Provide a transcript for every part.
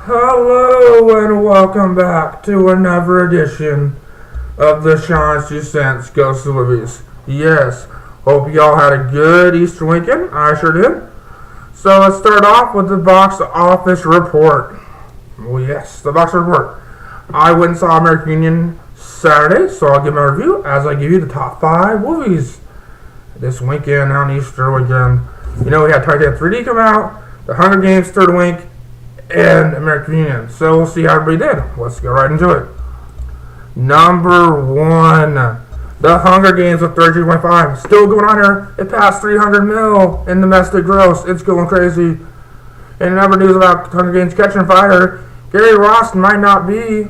Hello and welcome back to another edition of the dashawns2cents Ghost of Movies. Yes, hope y'all had a good Easter weekend. I sure did. So let's start off with the box office report. Oh yes, the box report. I went and saw American Union Saturday, so I'll give my review as I give you the top 5 movies this weekend on Easter weekend. You know, we had Titanic 3D come out, The Hunger Games third week, and American Union. So we'll see how everybody did. Let's get right into it. Number 1, The Hunger Games with 33.5. Still going on here. It passed 300 mil in domestic gross. It's going crazy. And other news about Hunger Games catching fire. Gary Ross might be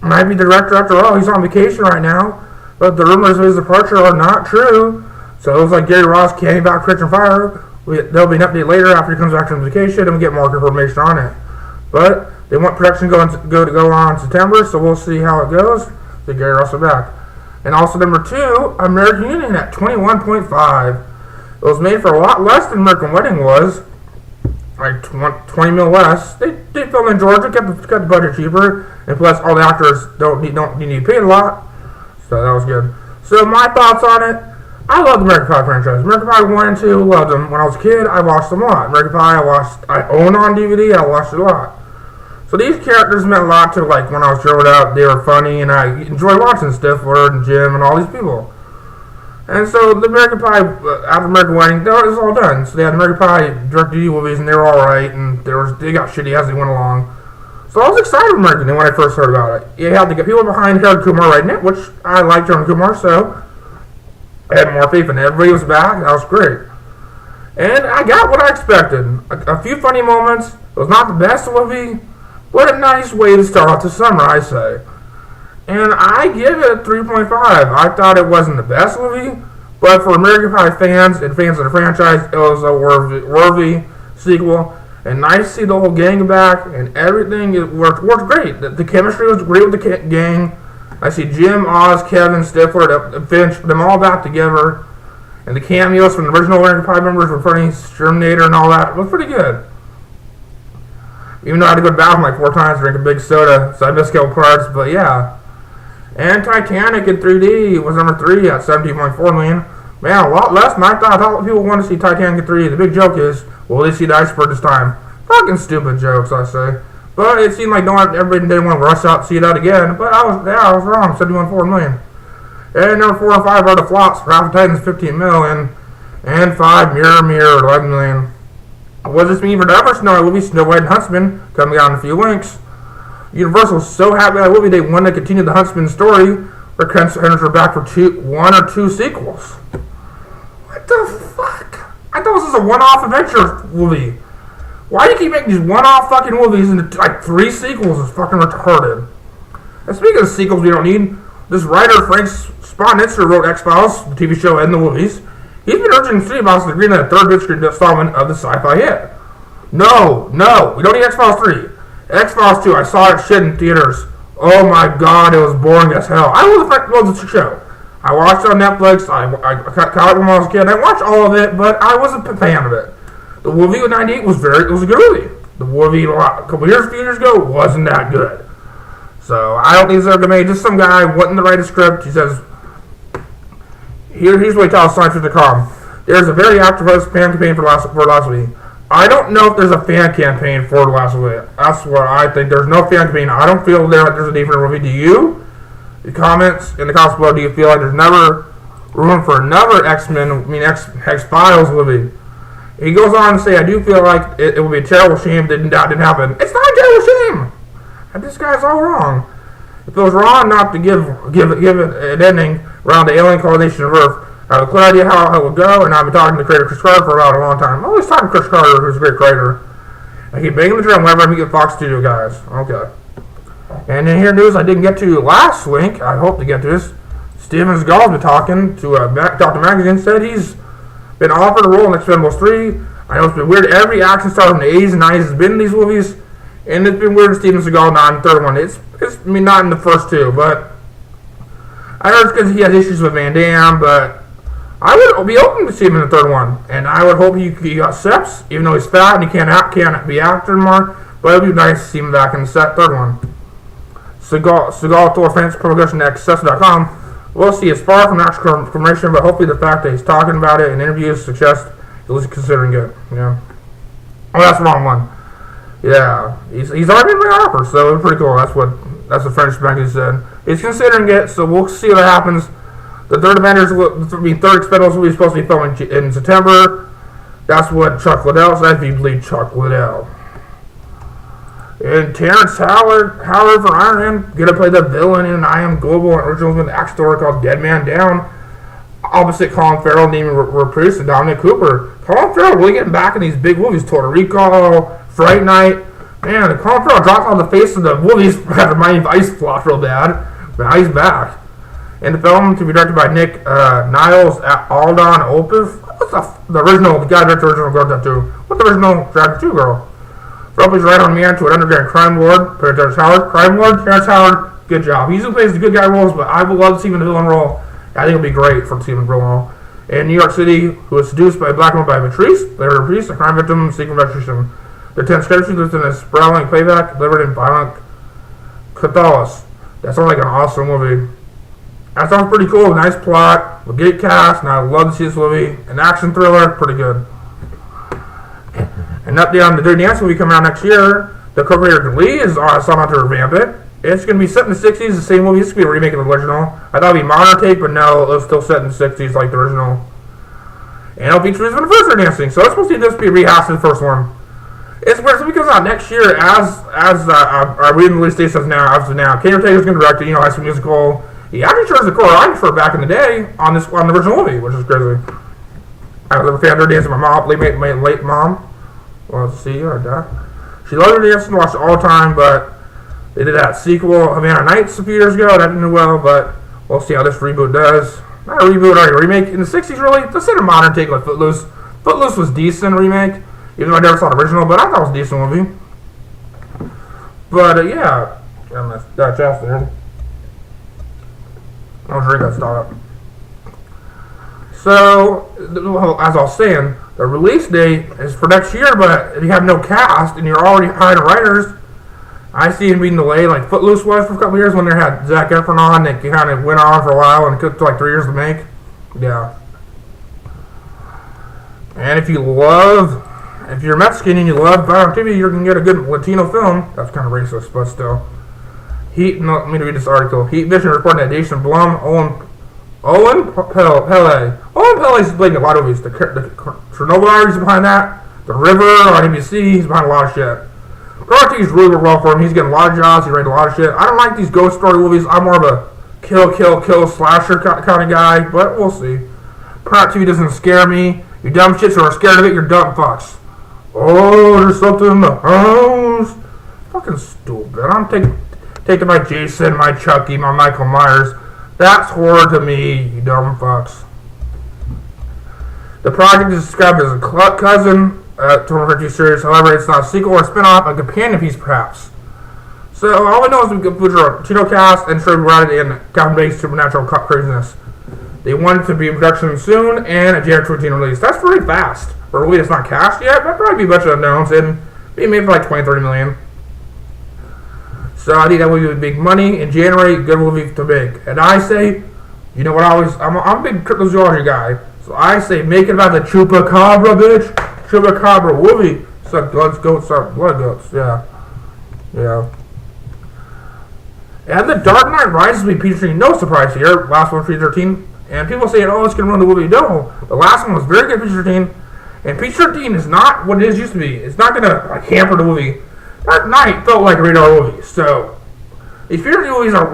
the director after all. He's on vacation right now. But the rumors of his departure are not true. So it looks like Gary Ross can't back catching fire. There'll be an update later after he comes back from vacation and we get more information on it. But they want production to go on in September, so we'll see how it goes. So Gary Ross is back. And also number 2, American Union at 21.5. It was made for a lot less than American Wedding was. Like 20 mil less. They filmed in Georgia, kept the budget cheaper, and plus all the actors don't need to be paid a lot. So that was good. So my thoughts on it. I love the American Pie franchise. American Pie 1 and 2, loved them. When I was a kid, I watched them a lot. American Pie, I own on DVD, I watched it a lot. So these characters meant a lot to, like, when I was growing up. They were funny, and I enjoyed watching Stifler and Jim and all these people. And so the American Pie, after American Wedding, that was all done. So they had American Pie direct-to-DVD movies, and they were alright, and they got shitty as they went along. So I was excited for American when I first heard about it. You had to get people behind Harold Kumar writing it, which I liked Harold Kumar, so I had more faith in it. Everybody was back. That was great. And I got what I expected. A few funny moments. It was not the best movie, but a nice way to start off the summer, I say. And I give it a 3.5. I thought it wasn't the best movie, but for American Pie fans and fans of the franchise, it was a worthy sequel. And nice to see the whole gang back and everything. It worked great. The chemistry was great with the gang. I see Jim, Oz, Kevin, Stifler, Finch, them all back together. And the cameos from the original American Pie members were funny. Terminator and all that. It was pretty good. Even though I had to go to the bathroom like 4 times to drink a big soda, so I missed a couple parts, but yeah. And Titanic in 3D was number 3 at 17.4 million. Man, a lot less than I thought. I thought people want to see Titanic in 3D. The big joke is, will they see the iceberg this time? Fucking stupid jokes, I say. But it seemed like everybody didn't want to rush out to see that again. But I was wrong. 71.4 million. And number 4 and 5 are the flops. Wrath of Titans 15 million. And 5 Mirror 11 million. What does this mean for the other Snow White movie, Snow White and Huntsman, coming out in a few links? Universal's so happy that movie they want to continue the Huntsman story, where contenders are back for 1 or 2 sequels. What the fuck? I thought this was a one-off adventure movie. Why do you keep making these one-off fucking movies into like 3 sequels? It's fucking retarded. And speaking of sequels we don't need, this writer Frank Spotnitzer wrote X-Files, the TV show and the movies. He's been urging Studios to agree to the 3rd big-screen installment of the sci-fi hit. No, we don't need X-Files 3. X-Files 2, I saw it shit in theaters. Oh my god, it was boring as hell. I love the show. I watched it on Netflix, I caught it when I was a kid, I watched all of it, but I wasn't a fan of it. The movie with 98 was a good movie. The movie a few years ago wasn't that good. So I don't think it's ever made. Just some guy wanting to write a script. He says, here's what he tells science.com. There's a very active fan campaign for last week. I don't know if there's a fan campaign for the last week. That's what I think. There's no fan campaign. I don't feel there's a need for a movie. Do you? The comments in the comments below. Do you feel like there's never room for another X-Files movie? He goes on to say, I do feel like it would be a terrible shame that didn't happen. It's not a terrible shame. And this guy's all wrong. If it was wrong not to give it an ending around the alien colonization of Earth, I have a clear idea how it would go, and I've been talking to creator Chris Carter for about a long time. I'm always talking to Chris Carter, who's a great creator. I keep banging the drum whenever I meet the Fox Studio guys. Okay. And in here news I didn't get to last week, I hope to get to this. Steven Seagal's been talking to Dr. Magazine, said he's been offered a role in Expendables 3. I know it's been weird. Every action star from the 80s and 90s has been in these movies, and it's been weird Steven Seagal not in the 3rd one. It's not in the first 2, but I heard it's because he has issues with Van Damme, but I would be open to see him in the 3rd one, and I would hope he got steps, even though he's fat and he can't be acting more. But it'd be nice to see him back in the third one. Seagal Thor fans progression at success.com. We'll see. It's far from actual confirmation, but hopefully the fact that he's talking about it in interviews suggests he's considering it. Yeah. Oh, that's the wrong one. Yeah, he's already been an offer, so it's pretty cool. That's the French bank said. He's considering it, so we'll see what happens. The third Avengers, third Expendables will be supposed to be filming in September. That's what Chuck Liddell said. If you believe Chuck Liddell. And Terrence Howard for Iron Man, gonna play the villain in I Am Global, an original action story called Dead Man Down. Opposite Colin Farrell, naming Reprise and Dominic Cooper. Colin Farrell really getting back in these big movies. Puerto Rico, Fright Night. Man, Colin Farrell dropped on the face of the movies after Miami Vice flopped real bad. Now he's back. And the film to be directed by Nick Niles at Aldon Opus. What's the original? The guy directed the original girl tattoo. What's the original tattoo girl? Is right on man to an underground crime lord. Terrence Howard. Crime lord? Terrence Howard. Good job. He usually plays the good guy roles, but I would love to see him in the villain role. I think it'll be great for Stephen Brillo. In New York City, who was seduced by a black woman by Patrice, later Patrice, a crime victim seeking retribution. The 10th sketchy lives in a sprawling playback, delivered in violent cathalos. That sounds like an awesome movie. That sounds pretty cool. Nice plot, a great cast, and I love to see this movie. An action thriller, pretty good. And update on the Dirty Dancing movie coming out next year. The co-creator Lee is somehow to revamp it. It's going to be set in the 60s, the same movie. It's going to be a remake of the original. I thought it would be modern take, but no, it was still set in the 60s like the original. And it'll feature his anniversary dancing, so it's supposed to be a rehash of the first one. It's weird, so it comes out next year as our reading the release date says now, obviously now. Kenny Ortega's going to direct it, High School Musical. He actually chose the choreographer back in the day on the original movie, which is crazy. I was a fan of her dancing with my mom, late mom. Well, let's see, she loved her dancing, watched it all the time, but they did that sequel, Havana Nights, a few years ago. That didn't do well, but we'll see how this reboot does. Not a reboot, or a remake. In the 60s, really, let's say a modern take like Footloose. Footloose was decent remake, even though I never saw the original, but I thought it was a decent movie. But, yeah. That's there. I'll drink that stop. So, as I was saying, the release date is for next year, but if you have no cast and you're already hiring writers, I see it being delayed like Footloose was for a couple years when they had Zac Efron on. They kind of went on for a while and it took like 3 years to make. Yeah. And if you're Mexican and you love violent TV, you're going to get a good Latino film. That's kind of racist, but still. Let me read this article. Heat Vision reporting that Jason Blum, Owen Pele. Owen Pele's playing a lot of movies. The Chernobyl is behind that. The River on ABC, he's behind a lot of shit. Karate is really well for him. He's getting a lot of jobs. He's writing a lot of shit. I don't like these ghost story movies. I'm more of a kill slasher kind of guy, but we'll see. Karate TV doesn't scare me. You dumb shits who are scared of it, you're dumb fucks. Oh, there's something in the house. Fucking stupid. I'm taking my Jason, my Chucky, my Michael Myers. That's horror to me, you dumb fucks. The project is described as a cousin to one of her two series. However, it's not a sequel or a spin-off, a companion piece, perhaps. So, all we know is we can put our Chino cast and show rooted in Calvin-based supernatural craziness. They want it to be in production soon and a January 2018 release. That's pretty fast. For a movie that's not cast yet, that'd probably be a bunch of unknowns and be made for like 20-30 million. So I think that would be big money in January, good movie to make. And I say, you know what I'm a big cryptozoology guy. So I say make it about the Chupacabra, bitch. Chupacabra movie. Suck goats, suck blood goats. Yeah. And The Dark Knight Rises will be featuring, no surprise here, last one 313. And people say, oh, it's going to run the movie. No, the last one was very good, PG-13. And PG-13 is not what it used to be. It's not going to hamper the movie. Dark Knight felt like a radar movie. So, if your movies are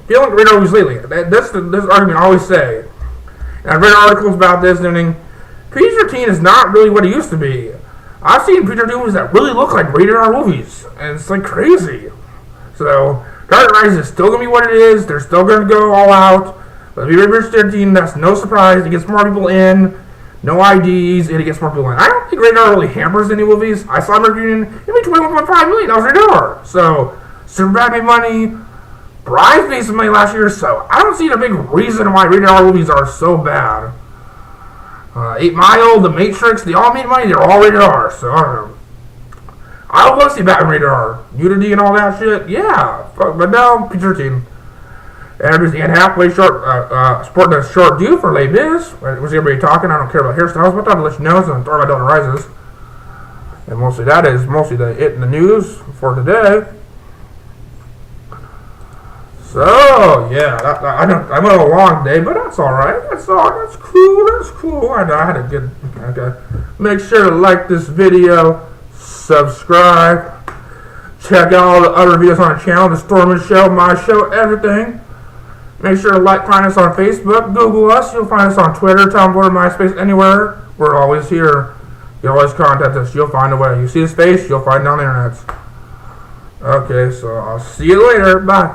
feeling like radar movies lately, this argument I always say. And I've read articles about this and everything. PG-13 is not really what it used to be. I've seen PG-13 movies that really look like radar movies. And it's like crazy. So, Dark Knight is still going to be what it is. They're still going to go all out. But if you're PG-13, that's no surprise. It gets more people in. No IDs, and it gets more people in. I don't think radar really hampers any movies. I saw my reunion, it made $21.5 million. That was radar. So, Superbad made money. Brides made some money last year, so I don't see the big reason why radar movies are so bad. 8 Mile, The Matrix, they all made money. They're all radar. So, I don't know. I will see Batman Radar. Nudity and all that shit. Yeah. But no, PG-13. And there's Anne Hathaway sporting a short due for Les Mis. Was everybody talking? I don't care about hairstyles, but I'll let you know. So Thor: My Daughter Rises. And mostly that is mostly it in the news for today. So yeah, I went a long day, but that's all right. That's cool. That's cool. I had a good. Okay. Make sure to like this video, subscribe, check out all the other videos on the channel, the Stormin Show, my show, everything. Make sure to find us on Facebook, Google us. You'll find us on Twitter, Tumblr, MySpace, anywhere. We're always here. You always contact us. You'll find a way. You see his face, you'll find it on the internet. Okay, so I'll see you later. Bye.